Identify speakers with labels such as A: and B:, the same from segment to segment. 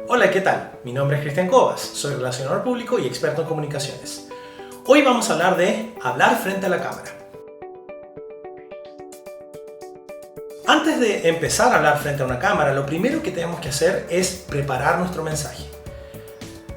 A: Hola, ¿qué tal? Mi nombre es Cristian Cobas, soy relacionador público y experto en comunicaciones. Hoy vamos a hablar de hablar frente a la cámara. Antes de empezar a hablar frente a una cámara, lo primero que tenemos que hacer es preparar nuestro mensaje.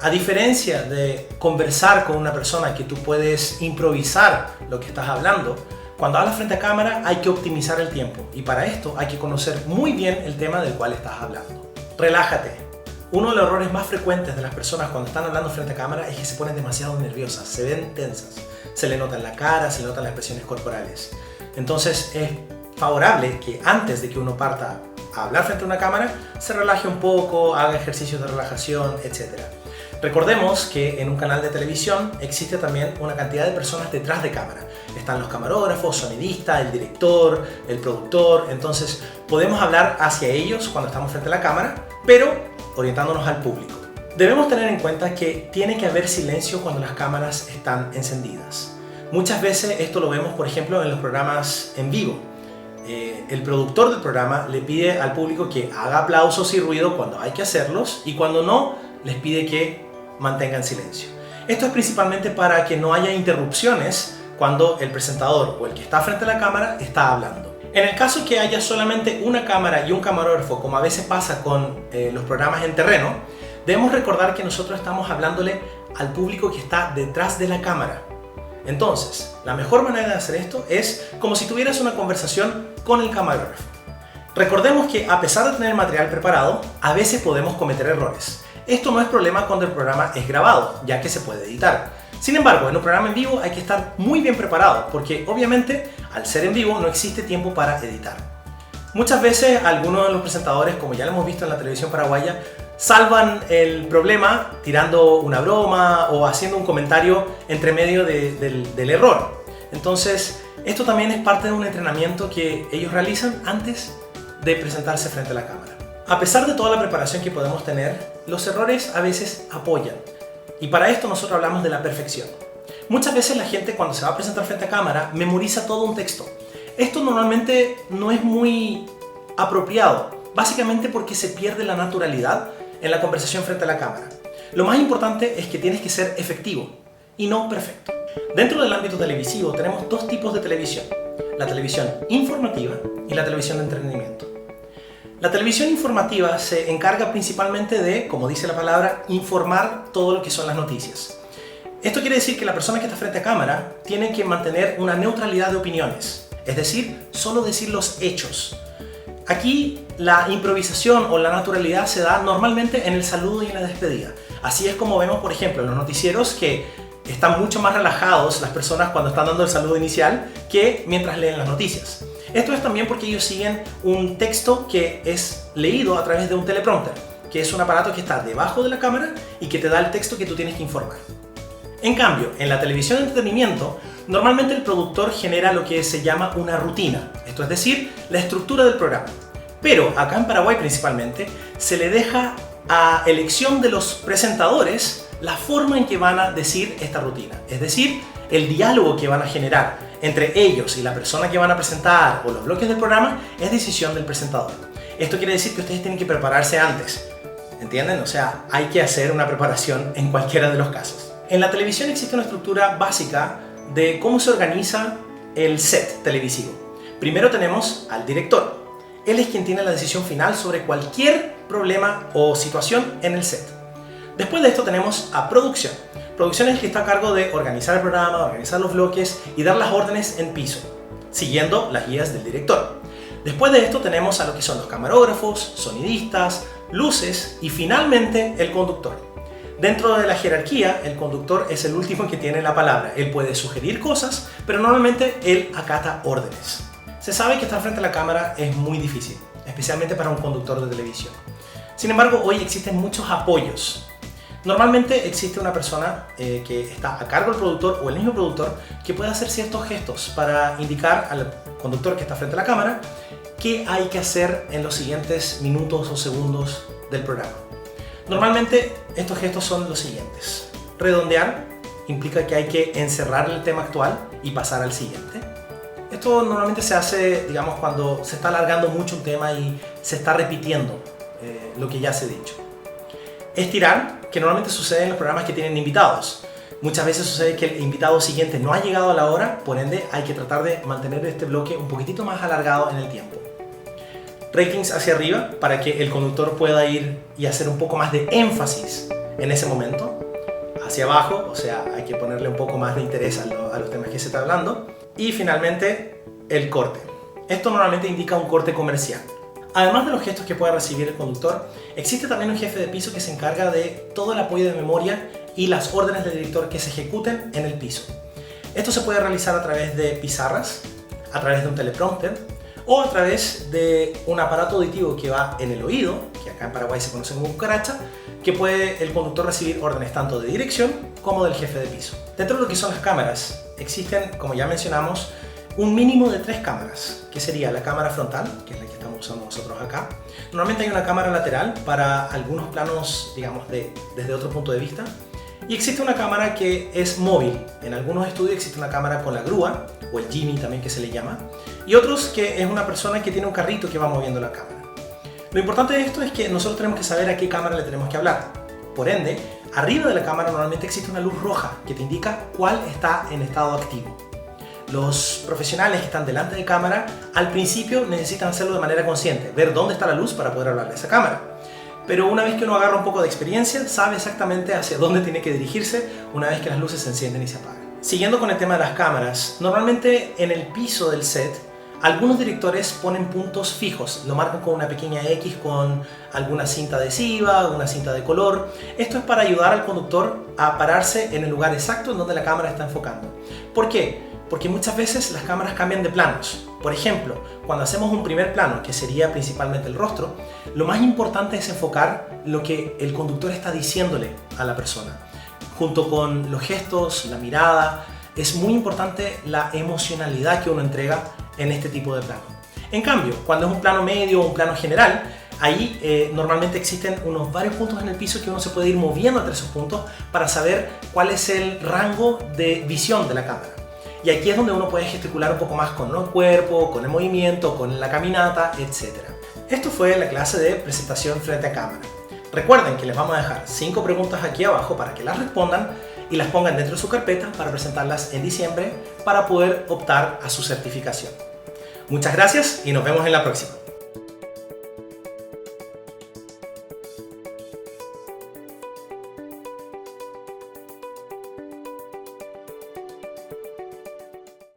A: A diferencia de conversar con una persona que tú puedes improvisar lo que estás hablando, cuando hablas frente a cámara hay que optimizar el tiempo y para esto hay que conocer muy bien el tema del cual estás hablando. Relájate. Uno de los errores más frecuentes de las personas cuando están hablando frente a cámara es que se ponen demasiado nerviosas, se ven tensas, se le nota en la cara, se le notan las expresiones corporales. Entonces es favorable que antes de que uno parta a hablar frente a una cámara, se relaje un poco, haga ejercicios de relajación, etc. Recordemos que en un canal de televisión existe también una cantidad de personas detrás de cámara. Están los camarógrafos, sonidistas, el director, el productor. Entonces podemos hablar hacia ellos cuando estamos frente a la cámara, pero orientándonos al público. Debemos tener en cuenta que tiene que haber silencio cuando las cámaras están encendidas. Muchas veces esto lo vemos, por ejemplo, en los programas en vivo. El productor del programa le pide al público que haga aplausos y ruido cuando hay que hacerlos y cuando no, les pide que mantengan silencio. Esto es principalmente para que no haya interrupciones cuando el presentador o el que está frente a la cámara está hablando. En el caso que haya solamente una cámara y un camarógrafo, como a veces pasa con los programas en terreno, debemos recordar que nosotros estamos hablándole al público que está detrás de la cámara. Entonces, la mejor manera de hacer esto es como si tuvieras una conversación con el camarógrafo. Recordemos que a pesar de tener material preparado, a veces podemos cometer errores. Esto no es problema cuando el programa es grabado, ya que se puede editar. Sin embargo, en un programa en vivo hay que estar muy bien preparado, porque obviamente al ser en vivo no existe tiempo para editar. Muchas veces algunos de los presentadores, como ya lo hemos visto en la televisión paraguaya, salvan el problema tirando una broma o haciendo un comentario entre medio del error. Entonces, esto también es parte de un entrenamiento que ellos realizan antes de presentarse frente a la cámara. A pesar de toda la preparación que podemos tener, los errores a veces apoyan. Y para esto nosotros hablamos de la perfección. Muchas veces la gente cuando se va a presentar frente a cámara memoriza todo un texto. Esto normalmente no es muy apropiado, básicamente porque se pierde la naturalidad en la conversación frente a la cámara. Lo más importante es que tienes que ser efectivo y no perfecto. Dentro del ámbito televisivo tenemos dos tipos de televisión: la televisión informativa y la televisión de entretenimiento. La televisión informativa se encarga principalmente de, como dice la palabra, informar todo lo que son las noticias. Esto quiere decir que la persona que está frente a cámara tiene que mantener una neutralidad de opiniones, es decir, solo decir los hechos. Aquí la improvisación o la naturalidad se da normalmente en el saludo y en la despedida. Así es como vemos, por ejemplo, en los noticieros que están mucho más relajados las personas cuando están dando el saludo inicial que mientras leen las noticias. Esto es también porque ellos siguen un texto que es leído a través de un teleprompter, que es un aparato que está debajo de la cámara y que te da el texto que tú tienes que informar. En cambio, en la televisión de entretenimiento, normalmente el productor genera lo que se llama una rutina, esto es decir, la estructura del programa. Pero acá en Paraguay principalmente, se le deja a elección de los presentadores la forma en que van a decir esta rutina, es decir, el diálogo que van a generar entre ellos y la persona que van a presentar o los bloques del programa es decisión del presentador. Esto quiere decir que ustedes tienen que prepararse antes, ¿entienden? O sea, hay que hacer una preparación en cualquiera de los casos. En la televisión existe una estructura básica de cómo se organiza el set televisivo. Primero tenemos al director. Él es quien tiene la decisión final sobre cualquier problema o situación en el set. Después de esto tenemos a producción. Producción es el que está a cargo de organizar el programa, organizar los bloques y dar las órdenes en piso, siguiendo las guías del director. Después de esto tenemos a lo que son los camarógrafos, sonidistas, luces y finalmente el conductor. Dentro de la jerarquía, el conductor es el último que tiene la palabra. Él puede sugerir cosas, pero normalmente él acata órdenes. Se sabe que estar frente a la cámara es muy difícil, especialmente para un conductor de televisión. Sin embargo, hoy existen muchos apoyos. Normalmente existe una persona que está a cargo del productor o el mismo productor que puede hacer ciertos gestos para indicar al conductor que está frente a la cámara qué hay que hacer en los siguientes minutos o segundos del programa. Normalmente estos gestos son los siguientes. Redondear implica que hay que encerrar el tema actual y pasar al siguiente. Esto normalmente se hace, digamos, cuando se está alargando mucho un tema y se está repitiendo lo que ya se ha dicho. Estirar, que normalmente sucede en los programas que tienen invitados. Muchas veces sucede que el invitado siguiente no ha llegado a la hora, por ende hay que tratar de mantener este bloque un poquitito más alargado en el tiempo. Ratings hacia arriba para que el conductor pueda ir y hacer un poco más de énfasis en ese momento. Hacia abajo, o sea, hay que ponerle un poco más de interés a los temas que se está hablando. Y finalmente, el corte. Esto normalmente indica un corte comercial. Además de los gestos que pueda recibir el conductor, existe también un jefe de piso que se encarga de todo el apoyo de memoria y las órdenes del director que se ejecuten en el piso. Esto se puede realizar a través de pizarras, a través de un teleprompter o a través de un aparato auditivo que va en el oído, que acá en Paraguay se conoce como cucaracha, que puede el conductor recibir órdenes tanto de dirección como del jefe de piso. Dentro de lo que son las cámaras, existen, como ya mencionamos, un mínimo de 3 cámaras, que sería la cámara frontal, que es la que estamos usando nosotros acá. Normalmente hay una cámara lateral para algunos planos, digamos, desde otro punto de vista. Y existe una cámara que es móvil. En algunos estudios existe una cámara con la grúa, o el Jimmy también que se le llama, y otros que es una persona que tiene un carrito que va moviendo la cámara. Lo importante de esto es que nosotros tenemos que saber a qué cámara le tenemos que hablar. Por ende, arriba de la cámara normalmente existe una luz roja que te indica cuál está en estado activo. Los profesionales que están delante de cámara al principio necesitan hacerlo de manera consciente, ver dónde está la luz para poder hablarle a esa cámara. Pero una vez que uno agarra un poco de experiencia, sabe exactamente hacia dónde tiene que dirigirse una vez que las luces se encienden y se apagan. Siguiendo con el tema de las cámaras, normalmente en el piso del set, algunos directores ponen puntos fijos, lo marcan con una pequeña X con alguna cinta adhesiva, una cinta de color. Esto es para ayudar al conductor a pararse en el lugar exacto en donde la cámara está enfocando. ¿Por qué? Porque muchas veces las cámaras cambian de planos. Por ejemplo, cuando hacemos un primer plano, que sería principalmente el rostro, lo más importante es enfocar lo que el conductor está diciéndole a la persona. Junto con los gestos, la mirada, es muy importante la emocionalidad que uno entrega en este tipo de plano. En cambio, cuando es un plano medio o un plano general, ahí normalmente existen varios puntos en el piso que uno se puede ir moviendo entre esos puntos para saber cuál es el rango de visión de la cámara. Y aquí es donde uno puede gesticular un poco más con el cuerpo, con el movimiento, con la caminata, etc. Esto fue la clase de presentación frente a cámara. Recuerden que les vamos a dejar 5 preguntas aquí abajo para que las respondan y las pongan dentro de su carpeta para presentarlas en diciembre para poder optar a su certificación. Muchas gracias y nos vemos en la próxima.